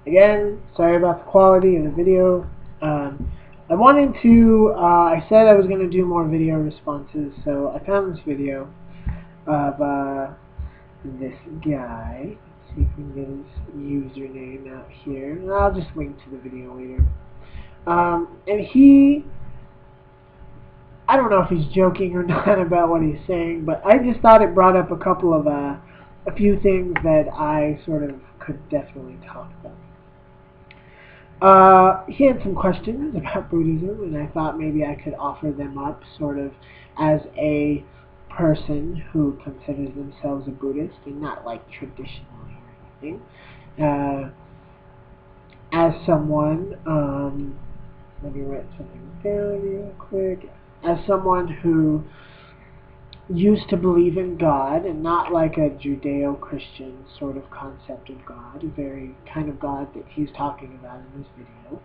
Again, sorry about the quality of the video. I wanted to, I said I was going to do more video responses, so I found this video of this guy. Let's see if we can get his username out here. And I'll just link to the video later. And he, I don't know if he's joking or not about what he's saying, but I just thought it brought up a couple of, a few things that I sort of could definitely talk about. He had some questions about Buddhism, and I thought maybe I could offer them up sort of as a person who considers themselves a Buddhist and not like traditionally or anything. As someone, let me write something down real quick. As someone who used to believe in God and not like a Judeo-Christian sort of concept of God, a very kind of God that he's talking about in this video.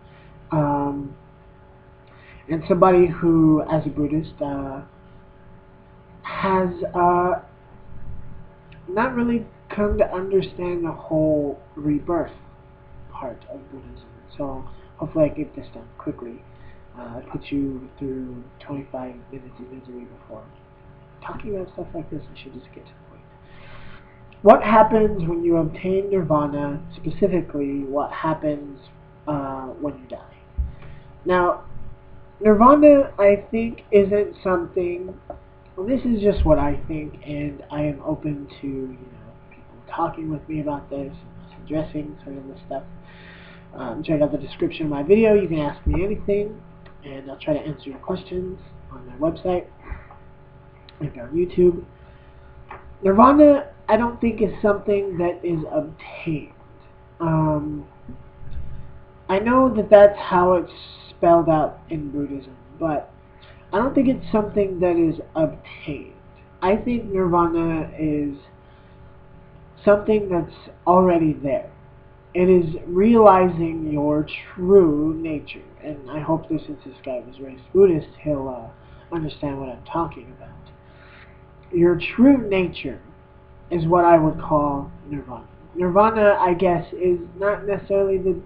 And somebody who, as a Buddhist, has not really come to understand the whole rebirth part of Buddhism. So hopefully I get this done quickly. I put you through 25 minutes of misery before. Talking about stuff like this, I should just get to the point. What happens when you obtain Nirvana? Specifically, what happens when you die? Now, Nirvana, I think, isn't something. Well, this is just what I think, and I am open to people talking with me about this, addressing sort of this stuff. Check out the description of my video. You can ask me anything, and I'll try to answer your questions on my website and on YouTube. Nirvana, I don't think, is something that is obtained. I know that that's how it's spelled out in Buddhism, but I don't think it's something that is obtained. I think Nirvana is something that's already there. It is realizing your true nature. And I hope that since this guy was raised Buddhist, he'll understand what I'm talking about. Your true nature is what I would call Nirvana. Nirvana, I guess, is not necessarily the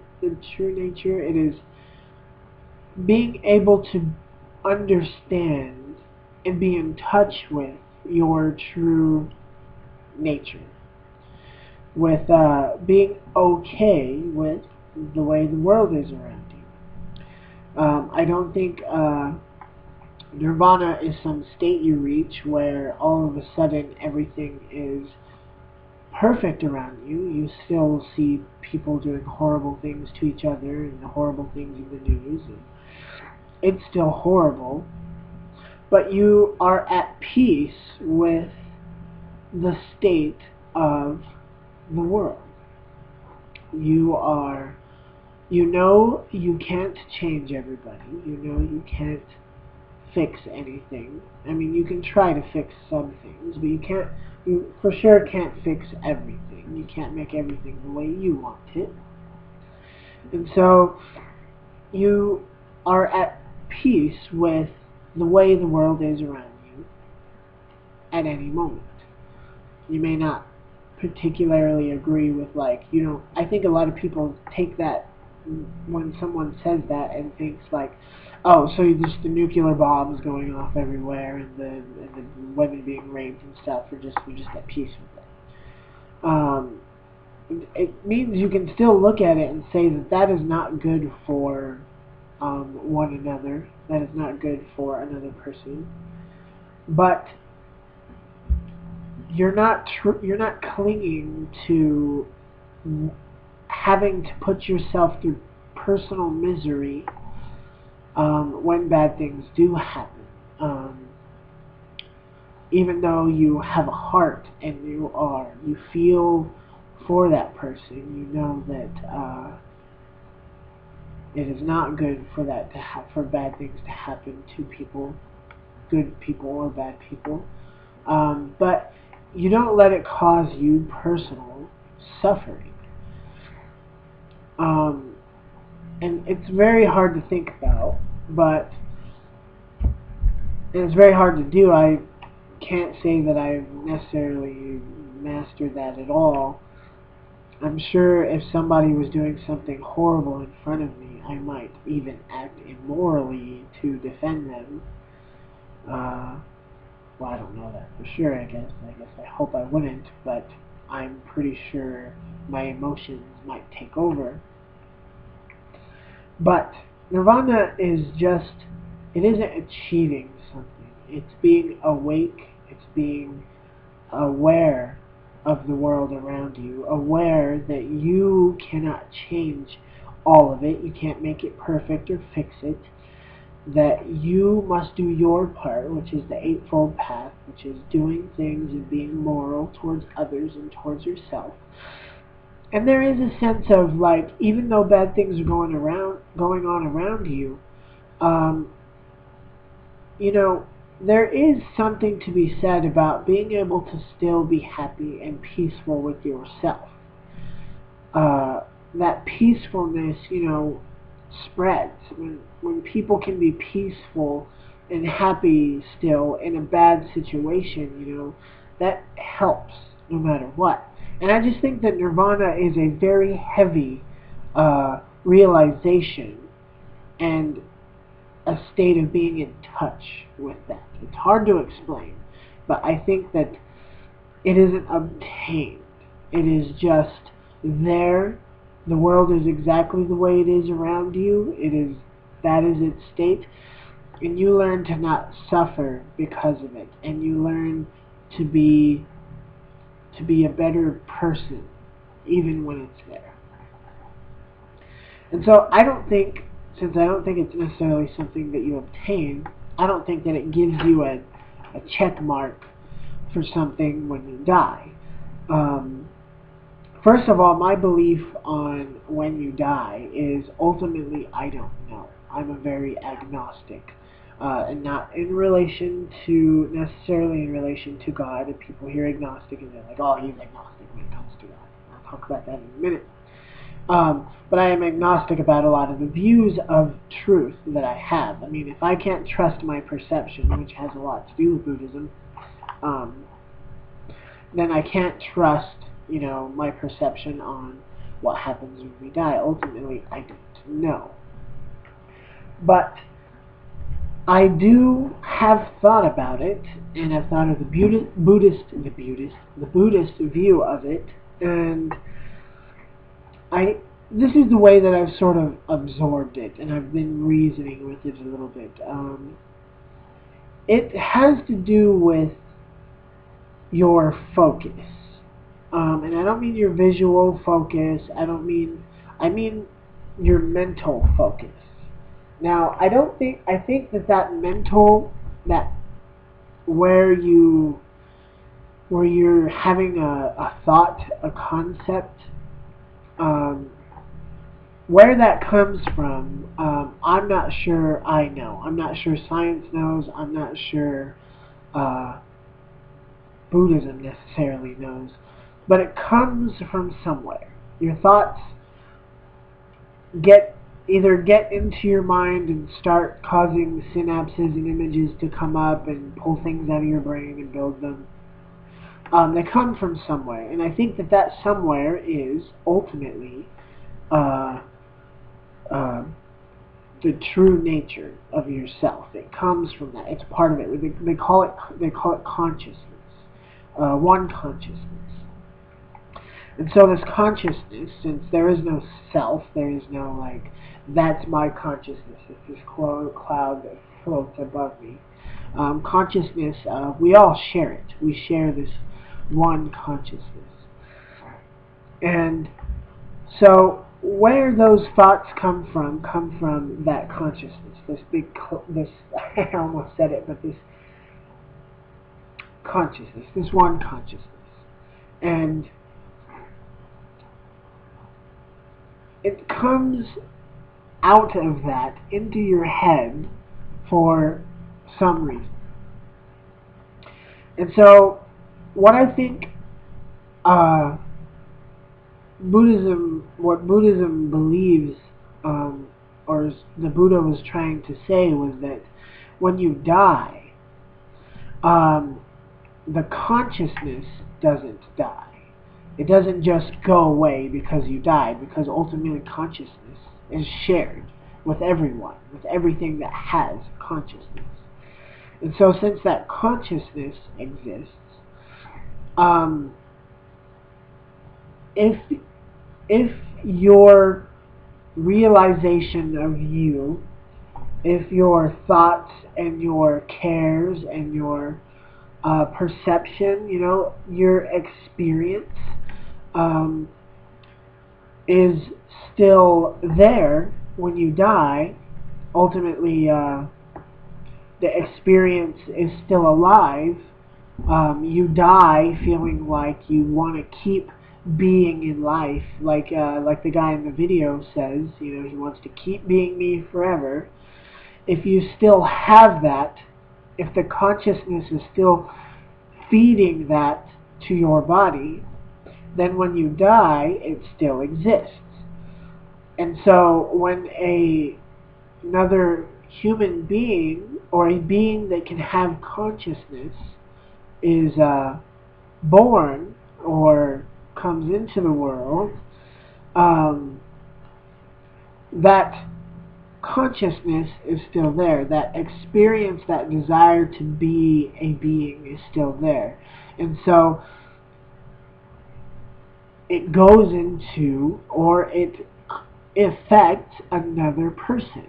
true nature. It is being able to understand and be in touch with your true nature. With being okay with the way the world is around you. I don't think Nirvana is some state you reach where all of a sudden everything is perfect around you. You still see people doing horrible things to each other and the horrible things in the news. And it's still horrible. But you are at peace with the state of the world. You know you can't change everybody. You know you can't fix anything. I mean, you can try to fix some things, but you for sure can't fix everything. You can't make everything the way you want it. And so you are at peace with the way the world is around you at any moment. You may not particularly agree with, I think a lot of people take that when someone says that and thinks like, oh, so just the nuclear bombs going off everywhere and the women being raped and stuff, you're just at peace with it. It means you can still look at it and say that is not good for one another. That is not good for another person. But you're not clinging to having to put yourself through personal misery when bad things do happen. Even though you have a heart and you feel for that person, you know that it is not good for for bad things to happen to people, good people or bad people. But you don't let it cause you personal suffering. And it's very hard to think about, and it's very hard to do. I can't say that I've necessarily mastered that at all. I'm sure if somebody was doing something horrible in front of me, I might even act immorally to defend them. Well, I don't know that for sure, I guess. I hope I wouldn't, but I'm pretty sure my emotions might take over. But Nirvana is just, it isn't achieving something. It's being awake, it's being aware of the world around you, aware that you cannot change all of it, you can't make it perfect or fix it, that you must do your part, which is the Eightfold Path, which is doing things and being moral towards others and towards yourself. And there is a sense of like, even though bad things are going on around you, um, you know, there is something to be said about being able to still be happy and peaceful with yourself. That peacefulness, spreads. When people can be peaceful and happy still in a bad situation, that helps no matter what. And I just think that Nirvana is a very heavy realization and a state of being in touch with that. It's hard to explain, but I think that it isn't obtained. It is just there. The world is exactly the way it is around you. That is its state, and you learn to not suffer because of it, and you learn to be a better person even when it's there. And so since I don't think it's necessarily something that you obtain, I don't think that it gives you a check mark for something when you die. First of all, my belief on when you die is ultimately I don't know. I'm a very agnostic. And not in relation to, necessarily in relation to God. And people hear agnostic and they're like, oh, he's agnostic when it comes to God. I'll talk about that in a minute. But I am agnostic about a lot of the views of truth that I have. I mean, if I can't trust my perception, which has a lot to do with Buddhism, then I can't trust, my perception on what happens when we die. Ultimately, I don't know. But I do have thought about it, and I've thought of the Buddhist view of it, and this is the way that I've sort of absorbed it, and I've been reasoning with it a little bit. It has to do with your focus. And I don't mean your visual focus, I mean your mental focus. Now, I think that mental, that where you're having a thought, a concept, where that comes from, I'm not sure I know. I'm not sure science knows. I'm not sure Buddhism necessarily knows. But it comes from somewhere. Your thoughts either get into your mind and start causing synapses and images to come up and pull things out of your brain and build them. They come from somewhere. And I think that somewhere is ultimately the true nature of yourself. It comes from that. It's part of it. They call it consciousness, one consciousness. And so this consciousness, since there is no self, there is no like, that's my consciousness. It's this cloud that floats above me. Consciousness, we all share it. We share this one consciousness. And so where those thoughts come from that consciousness. I almost said it, but this consciousness, this one consciousness. And it comes out of that into your head for some reason. And so what I think what Buddhism believes, or the Buddha was trying to say, was that when you die, the consciousness doesn't die. It doesn't just go away because you died, because ultimately consciousness is shared with everyone, with everything that has consciousness. And so since that consciousness exists, um, if if your realization of you, if your thoughts and your cares and your perception, your experience um, is still there when you die, ultimately the experience is still alive. You die feeling like you want to keep being in life, like the guy in the video says, he wants to keep being me forever. If you still have that, if the consciousness is still feeding that to your body, then when you die, it still exists. And so when another human being, or a being that can have consciousness, is born or comes into the world, um, that consciousness is still there. That experience, that desire to be a being is still there. And so it goes into, or it affects another person.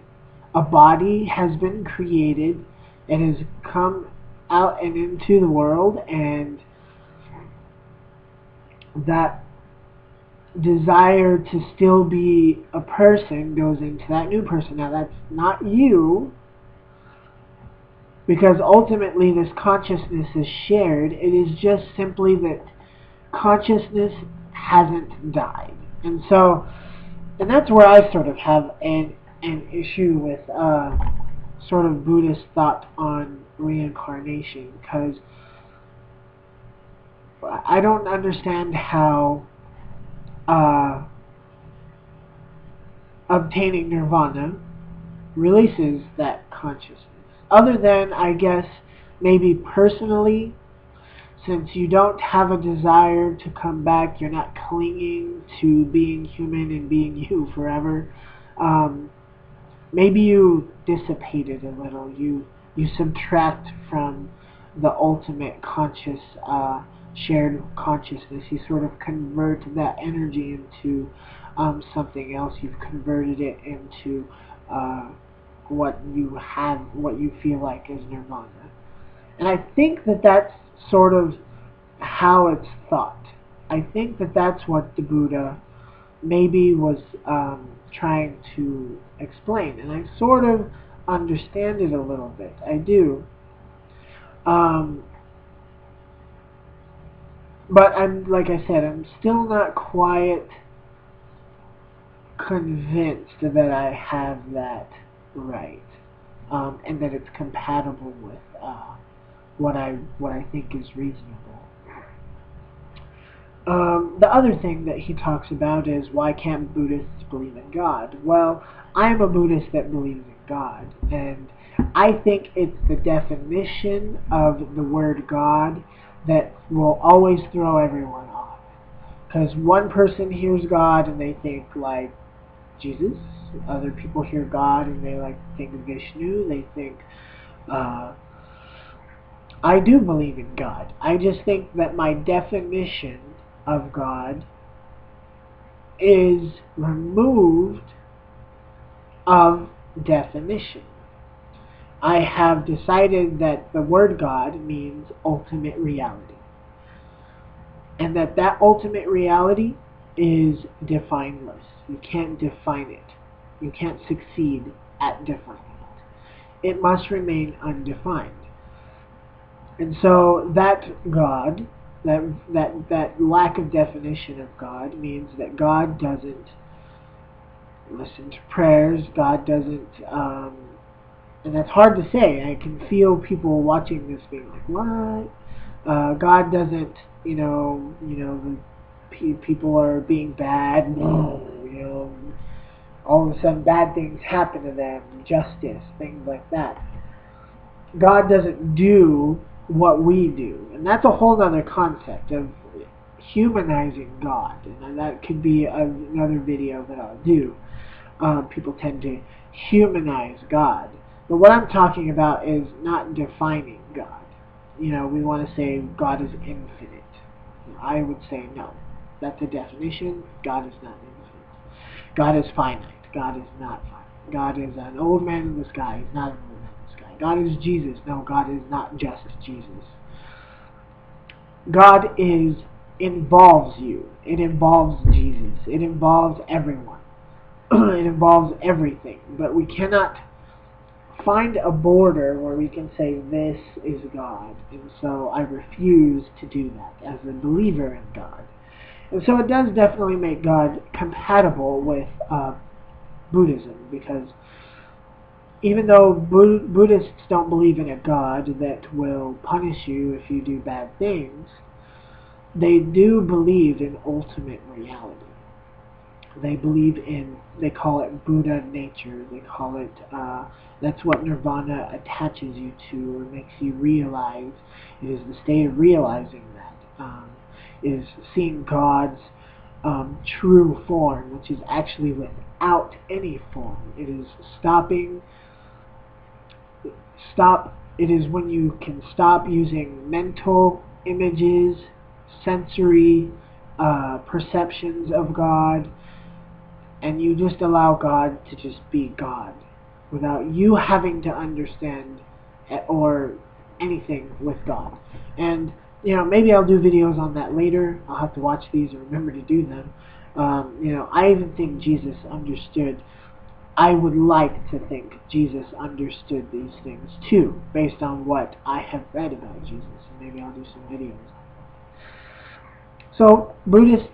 A body has been created, it has come out and into the world, and that desire to still be a person goes into that new person. Now that's not you, because ultimately this consciousness is shared. It is just simply that consciousness hasn't died. And that's where I sort of have an issue with sort of Buddhist thought on reincarnation, because I don't understand how obtaining nirvana releases that consciousness. Other than, I guess, maybe personally, since you don't have a desire to come back, you're not clinging to being human and being you forever. Maybe you dissipate it a little. You subtract from the ultimate conscious, shared consciousness. You sort of convert that energy into something else. You've converted it into what you have, what you feel like is nirvana. And I think that that's sort of how it's thought. I think that that's what the Buddha maybe was trying to explain. And I sort of understand it a little bit. I do. Um, but like I said, I'm still not quite convinced that I have that right. And that it's compatible with what I think is reasonable. The other thing that he talks about is, why can't Buddhists believe in God? Well, I'm a Buddhist that believes in God, and I think it's the definition of the word God that will always throw everyone off. Because one person hears God and they think like Jesus, other people hear God and they like think of Vishnu, they think I do believe in God. I just think that my definition of God is removed of definition. I have decided that the word God means ultimate reality. And that ultimate reality is defineless. You can't define it. You can't succeed at defining it. It must remain undefined. And so that God, that lack of definition of God, means that God doesn't listen to prayers. God doesn't, and that's hard to say. I can feel people watching this being like, "What?" God doesn't, people are being bad. All of a sudden bad things happen to them. Justice, things like that. God doesn't do what we do. And that's a whole other concept of humanizing God, and that could be another video that I'll do. People tend to humanize God. But what I'm talking about is not defining God. We want to say God is infinite. I would say no. That's a definition. God is not infinite. God is finite. God is not finite. God is an old man in the sky. He's not an old man in the sky. God is Jesus. No, God is not just Jesus. God involves you. It involves Jesus. It involves everyone. It involves everything. But we cannot find a border where we can say this is God. And so I refuse to do that as a believer in God. And so it does definitely make God compatible with Buddhism, because even though Buddhists don't believe in a God that will punish you if you do bad things, they do believe in ultimate reality. They believe they call it Buddha nature. They call it, that's what Nirvana attaches you to, or makes you realize. It is the state of realizing that, is seeing God's true form, which is actually without any form. It is it is when you can stop using mental images, sensory perceptions of God, and you just allow God to just be God without you having to understand or anything with God. And maybe I'll do videos on that later. I'll have to watch these and remember to do them. I even think Jesus understood. I would like to think Jesus understood these things too, based on what I have read about Jesus. And maybe I'll do some videos. So Buddhists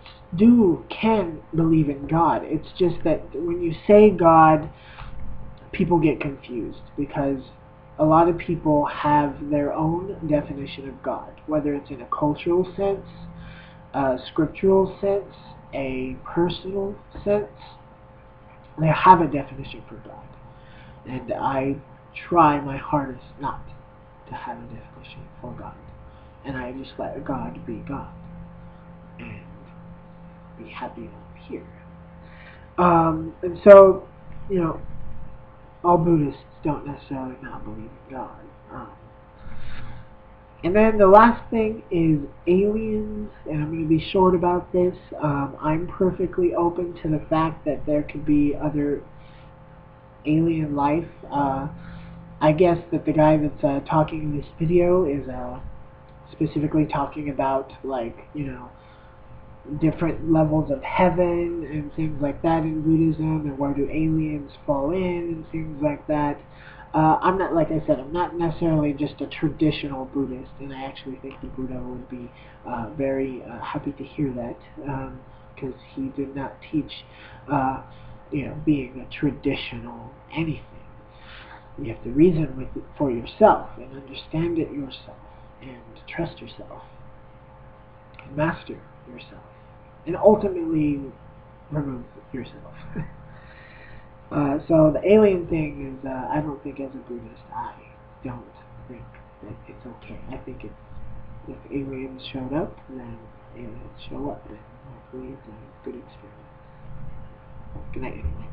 can believe in God. It's just that when you say God, people get confused, because a lot of people have their own definition of God, whether it's in a cultural sense, a scriptural sense, a personal sense. They have a definition for God. And I try my hardest not to have a definition for God. And I just let God be God. And be happy I'm here. And so, all Buddhists don't necessarily not believe in God. And then the last thing is aliens, and I'm going to be short about this. I'm perfectly open to the fact that there could be other alien life. I guess that the guy that's talking in this video is specifically talking about, different levels of heaven and things like that in Buddhism, and where do aliens fall in and things like that. I'm not, like I said, I'm not necessarily just a traditional Buddhist, and I actually think the Buddha would be very happy to hear that, because he did not teach, being a traditional anything. You have to reason with it for yourself, and understand it yourself, and trust yourself, and master yourself, and ultimately remove yourself. So the alien thing is, I don't think as a Buddhist, I don't think that it's okay. I think if aliens showed up, then aliens show up, and hopefully it's a good experience. Good night, anyway.